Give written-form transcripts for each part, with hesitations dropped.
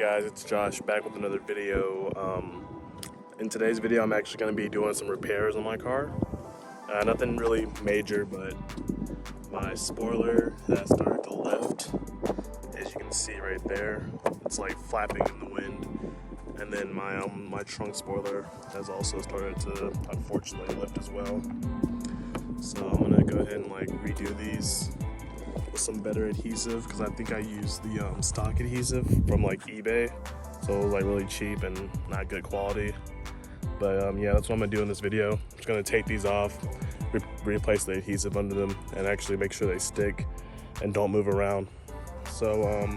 guys, it's Josh back with another video. In today's video I'm actually going to be doing some repairs on my car. Nothing really major, but my spoiler has started to lift. As you can see right there, it's like flapping in the wind. And then my trunk spoiler has also started to unfortunately lift as well. So I'm going to go ahead and redo these with some better adhesive, because I think I used the stock adhesive from eBay, so it was really cheap and not good quality. But yeah, that's what I'm gonna do in this video. I'm just gonna take these off, replace the adhesive under them, and actually make sure they stick and don't move around. So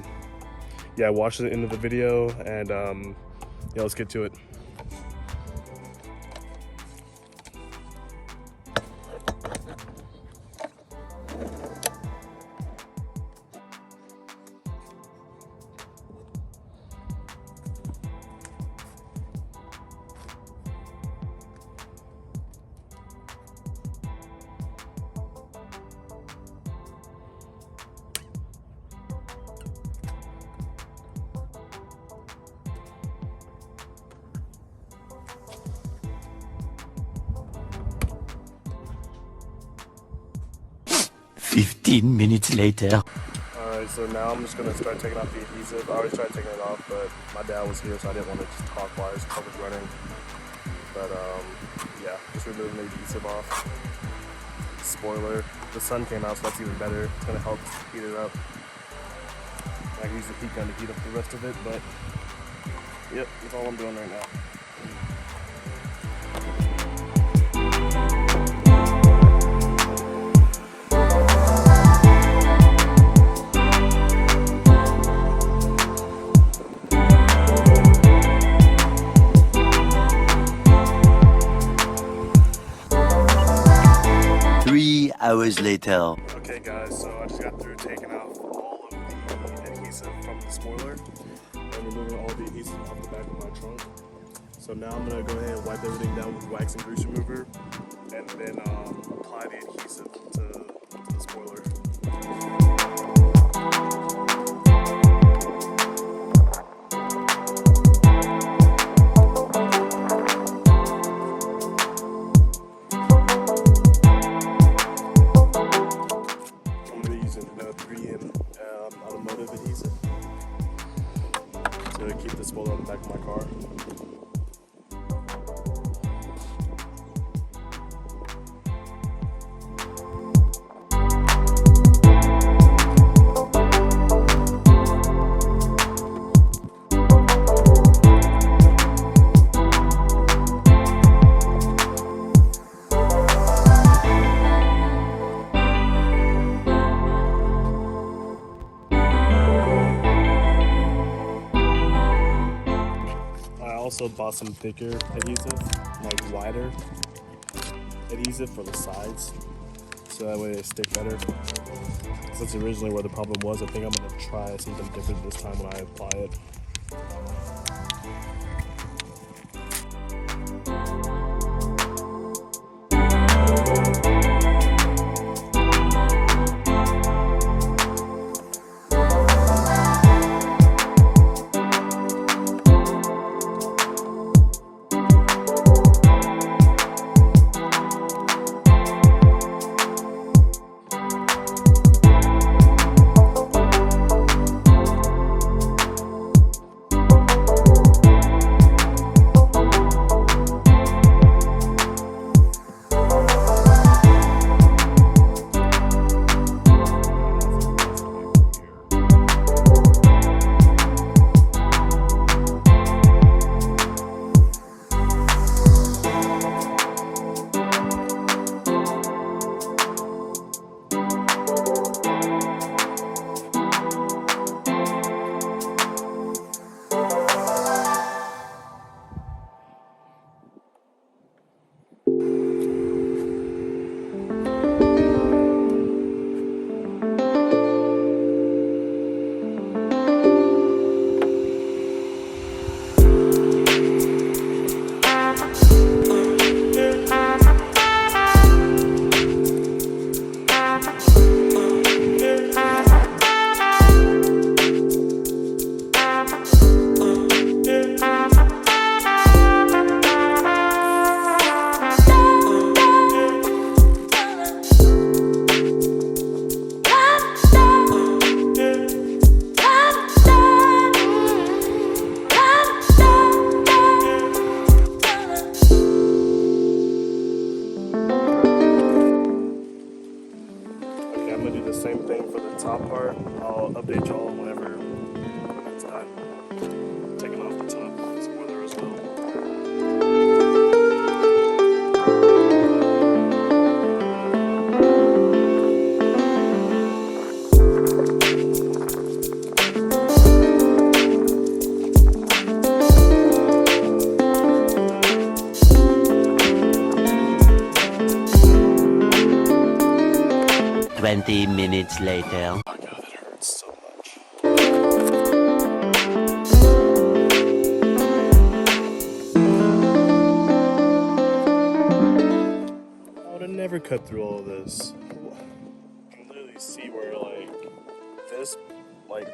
yeah, watch the end of the video, and yeah, let's get to it. Fifteen minutes later. Alright, so now I'm just going to start taking off the adhesive. I already started taking it off, but my dad was here, so I didn't want to just talk while his car was running. But yeah, just removing the adhesive off. Spoiler, the sun came out, so that's even better. It's going to help heat it up. I can use the heat gun to heat up the rest of it, but yep, that's all I'm doing right now. 3 hours later. Okay guys, so I just got through taking off all of the adhesive from the spoiler and removing all the adhesive off the back of my trunk. So now I'm going to go ahead and wipe everything down with wax and grease remover, and then apply the adhesive to the spoiler. Automotive adhesive to keep the spoiler on the back of my car. Also bought some thicker adhesive, wider adhesive for the sides, so that way they stick better. That's originally where the problem was. I think I'm going to try something different this time when I apply it. gonna do the same thing for the top part. I'll update y'all whenever it's done. Taking off the top spoiler as well. 20 minutes later. Oh my god, that hurts so much. I would have never cut through all of this. You can literally see where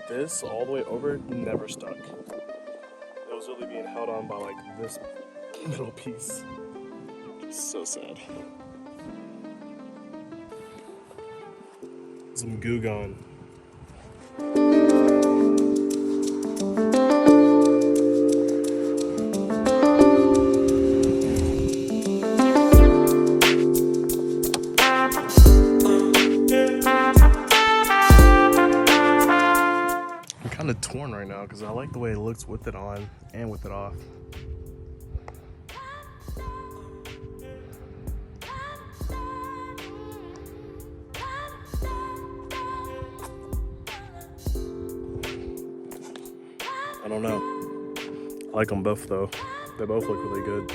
this all the way over never stuck. It was really being held on by like this middle piece. It's so sad. Some goo going. I'm kind of torn right now because I like the way it looks with it on and with it off. I don't know. I like them both though. They both look really good.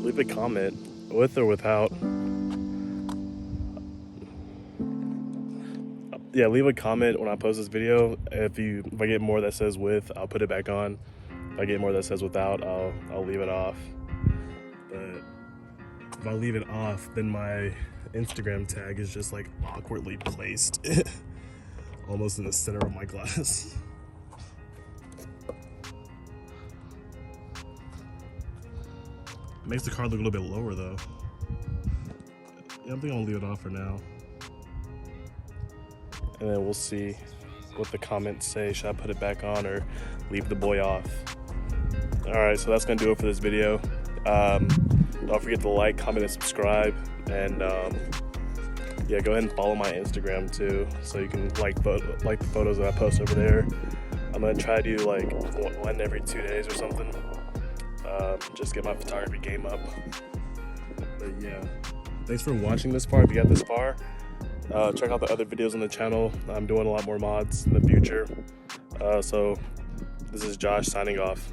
Leave a comment with or without. Yeah, leave a comment when I post this video. If I get more that says with, I'll put it back on. If I get more that says without, I'll leave it off. But if I leave it off, then my Instagram tag is just like awkwardly placed almost in the center of my glass. It makes the card look a little bit lower though. Yeah, I think I'll leave it off for now. And then we'll see what the comments say. Should I put it back on or leave the boy off? Alright, so that's gonna do it for this video. Don't forget to like, comment, and subscribe. And yeah, go ahead and follow my Instagram too, so you can like the photos that I post over there. I'm gonna try to do like one every 2 days or something. Just get my photography game up. But yeah, thanks for watching this far. If you got this far, check out the other videos on the channel. I'm doing a lot more mods in the future. So this is Josh signing off.